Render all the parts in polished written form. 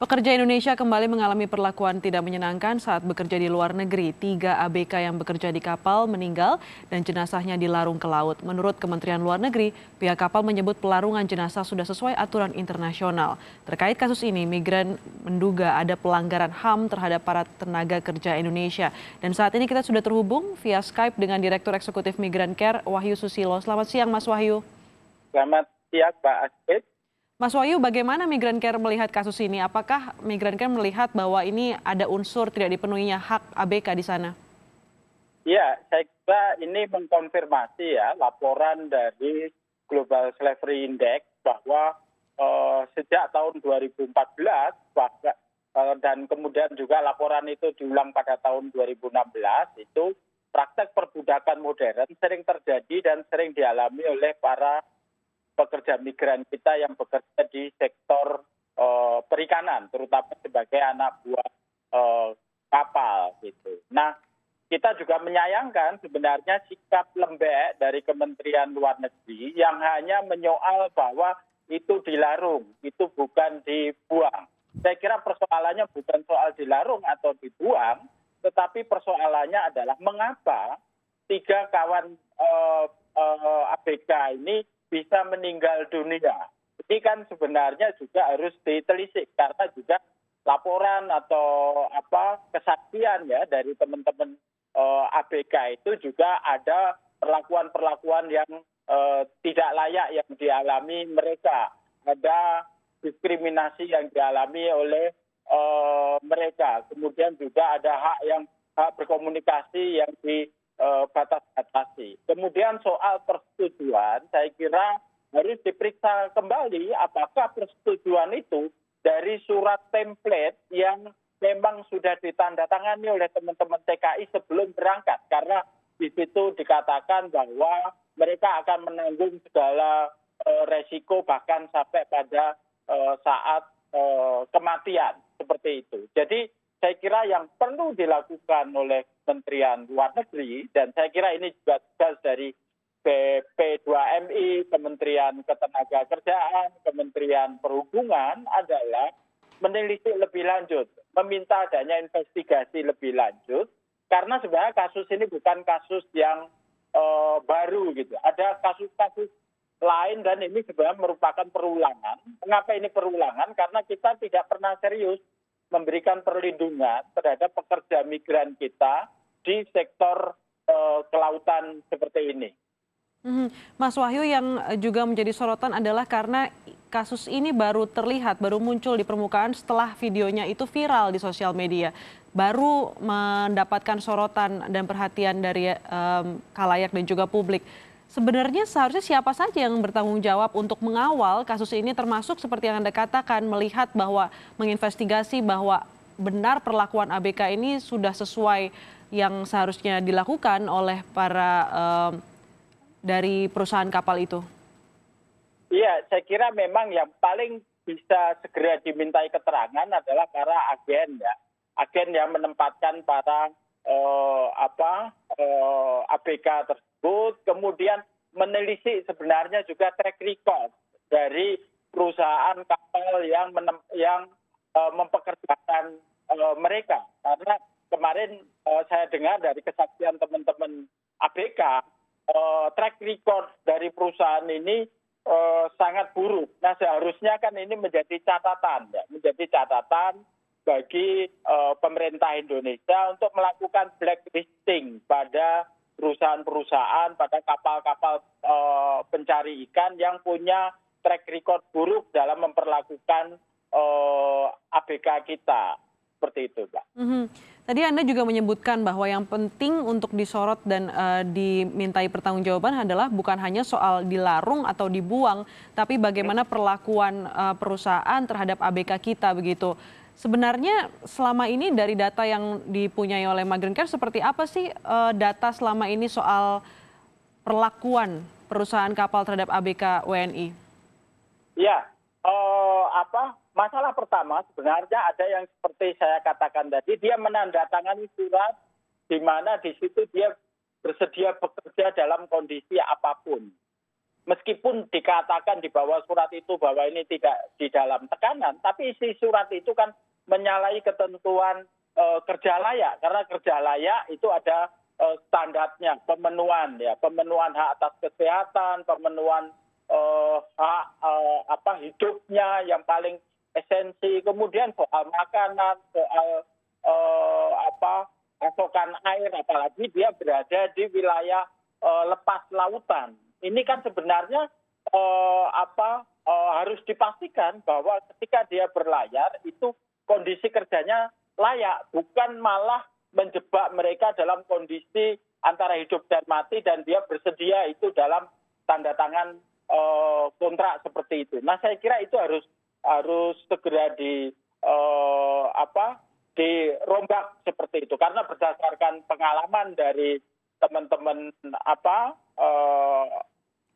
Pekerja Indonesia kembali mengalami perlakuan tidak menyenangkan saat bekerja di luar negeri. 3 ABK yang bekerja di kapal meninggal dan jenazahnya dilarung ke laut. Menurut Kementerian Luar Negeri, pihak kapal menyebut pelarungan jenazah sudah sesuai aturan internasional. Terkait kasus ini, migran menduga ada pelanggaran HAM terhadap para tenaga kerja Indonesia. Dan saat ini kita sudah terhubung via Skype dengan Direktur Eksekutif Migran Care, Wahyu Susilo. Selamat siang, Mas Wahyu. Selamat siang, Pak Asbid. Mas Wahyu, bagaimana Migran Care melihat kasus ini? Apakah Migran Care melihat bahwa ini ada unsur tidak dipenuhinya hak ABK di sana? Ya, saya kira ini mengkonfirmasi ya laporan dari Global Slavery Index bahwa sejak tahun 2014 dan kemudian juga laporan itu diulang pada tahun 2016 itu praktek perbudakan modern sering terjadi dan sering dialami oleh para pekerja migran kita yang bekerja di sektor perikanan, terutama sebagai anak buah kapal gitu. Nah, kita juga menyayangkan sebenarnya sikap lembek dari Kementerian Luar Negeri yang hanya menyoal bahwa itu dilarung, itu bukan dibuang. Saya kira persoalannya bukan soal dilarung atau dibuang, tetapi persoalannya adalah mengapa 3 kawan ABK ini bisa meninggal dunia. Ini kan sebenarnya juga harus ditelisik karena juga laporan atau kesaksian ya dari teman-teman ABK itu juga ada perlakuan-perlakuan yang tidak layak yang dialami mereka. Ada diskriminasi yang dialami oleh mereka. Kemudian juga ada hak berkomunikasi yang dibatas-batasi. Kemudian soal persetujuan, saya kira harus diperiksa kembali apakah persetujuan itu dari surat template yang memang sudah ditandatangani oleh teman-teman TKI sebelum berangkat. Karena di situ dikatakan bahwa mereka akan menanggung segala resiko bahkan sampai pada saat kematian seperti itu. Jadi saya kira yang perlu dilakukan oleh Kementerian Luar Negeri, dan saya kira ini juga tugas dari BP2MI, Kementerian Ketenagakerjaan, Kementerian Perhubungan adalah menelisik lebih lanjut, meminta adanya investigasi lebih lanjut, karena sebenarnya kasus ini bukan kasus yang baru gitu. Ada kasus-kasus lain dan ini sebenarnya merupakan perulangan. Mengapa ini perulangan? Karena kita tidak pernah serius memberikan perlindungan terhadap pekerja migran kita di sektor kelautan seperti ini. Mas Wahyu, yang juga menjadi sorotan adalah karena kasus ini baru terlihat, baru muncul di permukaan setelah videonya itu viral di sosial media. Baru mendapatkan sorotan dan perhatian dari khalayak dan juga publik. Sebenarnya seharusnya siapa saja yang bertanggung jawab untuk mengawal kasus ini, termasuk seperti yang Anda katakan, melihat bahwa menginvestigasi bahwa benar perlakuan ABK ini sudah sesuai yang seharusnya dilakukan oleh para dari perusahaan kapal itu? Iya, saya kira memang yang paling bisa segera dimintai keterangan adalah para agen ya. Agen yang menempatkan para ABK tersebut, kemudian menelisik sebenarnya juga track record dari perusahaan kapal yang mempekerjakan mereka. Karena kemarin saya dengar dari kesaksian teman-teman ABK, track record dari perusahaan ini sangat buruk. Nah, seharusnya kan ini menjadi catatan ya, menjadi catatan bagi pemerintah Indonesia untuk melakukan blacklisting pada perusahaan-perusahaan, pada kapal-kapal pencari ikan yang punya track record buruk dalam memperlakukan ABK kita. Seperti itu, Pak. Tadi Anda juga menyebutkan bahwa yang penting untuk disorot dan dimintai pertanggungjawaban adalah bukan hanya soal dilarung atau dibuang, tapi bagaimana perlakuan perusahaan terhadap ABK kita begitu. Sebenarnya selama ini dari data yang dipunyai oleh Migran Care seperti apa sih data selama ini soal perlakuan perusahaan kapal terhadap ABK WNI? Ya, masalah pertama sebenarnya ada yang seperti saya katakan tadi, dia menandatangani surat di mana di situ dia bersedia bekerja dalam kondisi apapun. meskipun dikatakan di bawah surat itu bahwa ini tidak di dalam tekanan, tapi isi surat itu kan menyalahi ketentuan kerja layak, karena kerja layak itu ada standarnya, pemenuhan hak atas kesehatan, pemenuhan hak hidupnya yang paling esensi, kemudian soal makanan, soal pasokan air, apalagi dia berada di wilayah lepas lautan. Ini kan sebenarnya harus dipastikan bahwa ketika dia berlayar itu kondisi kerjanya layak, bukan malah menjebak mereka dalam kondisi antara hidup dan mati dan dia bersedia itu dalam tanda tangan kontrak seperti itu. Nah, saya kira itu harus segera dirombak seperti itu, karena berdasarkan pengalaman dari teman-teman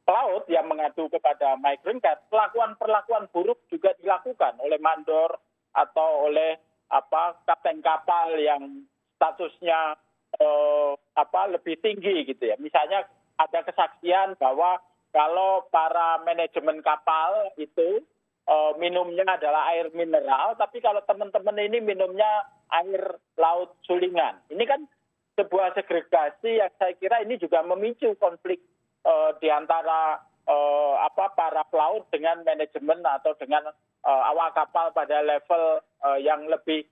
pelaut yang mengadu kepada Migrant perlakuan buruk juga dilakukan oleh mandor atau oleh kapten kapal yang statusnya lebih tinggi gitu ya. Misalnya ada kesaksian bahwa kalau para manajemen kapal itu minumnya adalah air mineral, tapi kalau teman-teman ini minumnya air laut sulingan. Ini kan sebuah segregasi yang saya kira ini juga memicu konflik di antara para pelaut dengan manajemen atau dengan awak kapal pada level yang lebih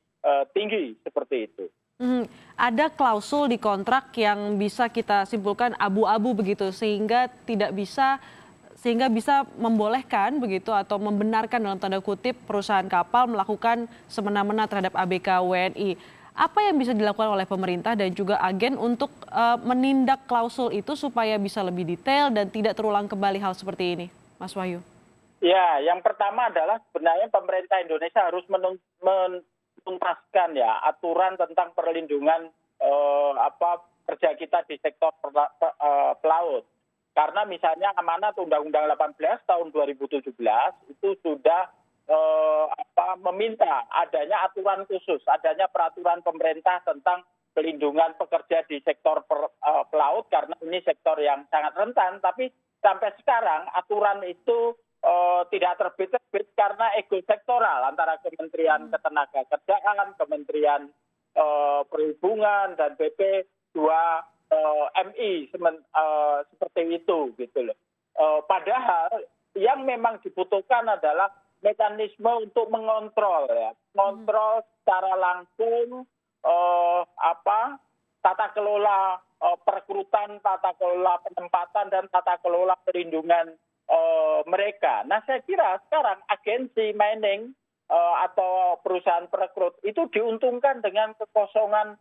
tinggi seperti itu. Ada klausul di kontrak yang bisa kita simpulkan abu-abu begitu sehingga bisa membolehkan begitu atau membenarkan dalam tanda kutip perusahaan kapal melakukan semena-mena terhadap ABK WNI. Apa yang bisa dilakukan oleh pemerintah dan juga agen untuk menindak klausul itu supaya bisa lebih detail dan tidak terulang kembali hal seperti ini, Mas Wahyu? Ya, yang pertama adalah sebenarnya pemerintah Indonesia harus menuntaskan ya aturan tentang perlindungan kerja kita di sektor pelaut. Karena misalnya amanat Undang-Undang 18 tahun 2017 itu sudah meminta adanya aturan khusus, adanya peraturan pemerintah tentang pelindungan pekerja di sektor pelaut, karena ini sektor yang sangat rentan. Tapi sampai sekarang aturan itu tidak terbit karena ego sektoral antara Kementerian Ketenagakerjaan, Kementerian Perhubungan dan BP 2 MI seperti itu gitu loh. Padahal yang memang dibutuhkan adalah mekanisme untuk mengontrol secara langsung tata kelola perekrutan, tata kelola penempatan dan tata kelola perlindungan mereka. Nah, saya kira sekarang agensi mining atau perusahaan perekrut itu diuntungkan dengan kekosongan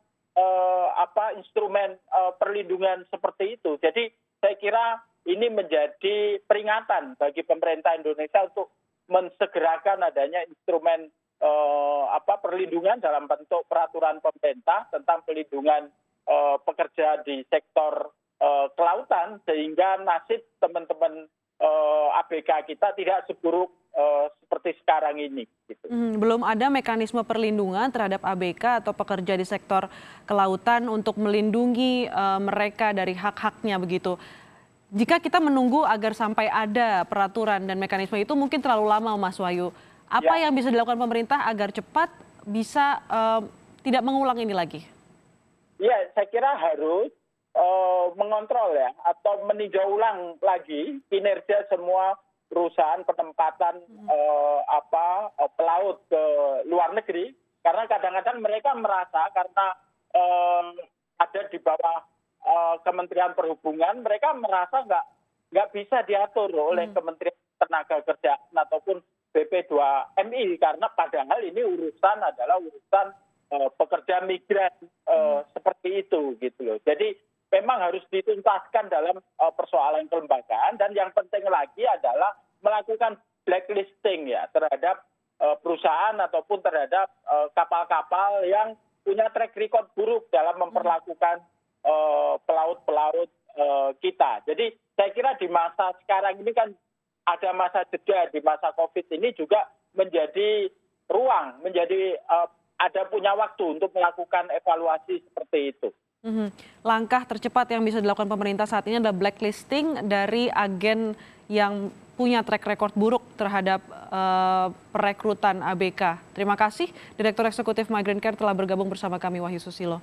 instrumen perlindungan seperti itu. Jadi saya kira ini menjadi peringatan bagi pemerintah Indonesia untuk mensegerakan adanya instrumen perlindungan dalam bentuk peraturan pemerintah tentang pelindungan pekerja di sektor kelautan, sehingga nasib teman-teman ABK kita tidak seburuk seperti sekarang ini. Gitu. Belum ada mekanisme perlindungan terhadap ABK atau pekerja di sektor kelautan untuk melindungi mereka dari hak-haknya begitu. Jika kita menunggu agar sampai ada peraturan dan mekanisme itu mungkin terlalu lama, Mas Wahyu. Apa yang bisa dilakukan pemerintah agar cepat bisa tidak mengulang ini lagi? Ya, saya kira harus mengontrol ya, atau meninjau ulang lagi kinerja semua perusahaan penempatan pelaut ke luar negeri, karena kadang-kadang mereka merasa karena ada di bawah Kementerian Perhubungan, mereka merasa nggak bisa diatur oleh Kementerian Ketenagakerjaan ataupun BP 2 MI, karena padahal ini urusan adalah urusan pekerja migran seperti itu gitu loh. Jadi memang harus dituntaskan dalam persoalan kelembagaan, dan yang penting lagi adalah melakukan blacklisting ya terhadap perusahaan ataupun terhadap kapal-kapal yang punya track record buruk dalam memperlakukan pelaut-pelaut kita. Jadi saya kira di masa sekarang ini kan ada masa jeda, di masa COVID ini juga menjadi ruang, menjadi ada punya waktu untuk melakukan evaluasi seperti itu. Langkah tercepat yang bisa dilakukan pemerintah saat ini adalah blacklisting dari agen yang punya track record buruk terhadap perekrutan ABK. Terima kasih Direktur Eksekutif Migrant Care telah bergabung bersama kami, Wahyu Susilo.